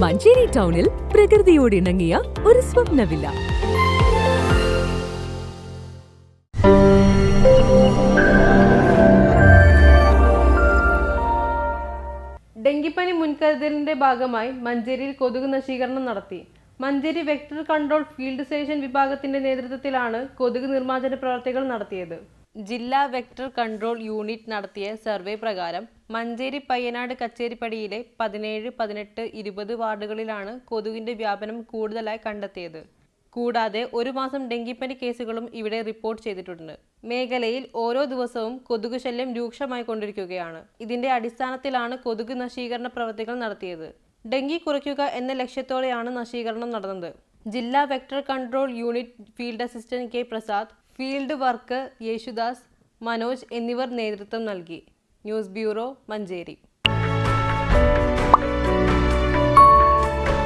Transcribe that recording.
മഞ്ചേരി ടൗണിൽ പ്രകൃതിയോട് ഇണങ്ങിയ ഒരു സ്വപ്ന വില്ല. ഡെങ്കിപ്പനി മുൻകരുതലിന്റെ ഭാഗമായി മഞ്ചേരിയിൽ കൊതുക് നശീകരണം നടത്തി. Manjeri vector control field station വിഭാഗത്തിന്റെ നേതൃത്വത്തിലാണ് കൊതുക് നിർമ്മാർജ്ജന പ്രവർത്തികൾ നടത്തിയത്. ജില്ലാ വെക്ടർ കൺട്രോൾ യൂണിറ്റ് നടത്തിയ സർവേ പ്രകാരം മഞ്ചേരി പയ്യനാട് കച്ചേരിപ്പടിയിലെ 17, 18, 20 വാർഡുകളിലാണ് കൊതുകിന്റെ വ്യാപനം കൂടുതലായി കണ്ടെത്തിയത്. കൂടാതെ ഒരു മാസം ഡെങ്കിപ്പനി കേസുകളും ഇവിടെ റിപ്പോർട്ട് ചെയ്തിട്ടുണ്ട്. മേഖലയിൽ ഓരോ ദിവസവും കൊതുക് ശല്യം രൂക്ഷമായി കൊണ്ടിരിക്കുകയാണ്. ഇതിന്റെ അടിസ്ഥാനത്തിലാണ് കൊതുക് നശീകരണ പ്രവർത്തികൾ നടത്തിയത്. ഡെങ്കി കുറയ്ക്കുക എന്ന ലക്ഷ്യത്തോടെയാണ് നശീകരണം നടന്നത്. ജില്ലാ vector control unit field assistant K Prasad, field worker Yesudas, Manoj എന്നിവർ നേതൃത്വം നൽകി. News bureau, Manjeri.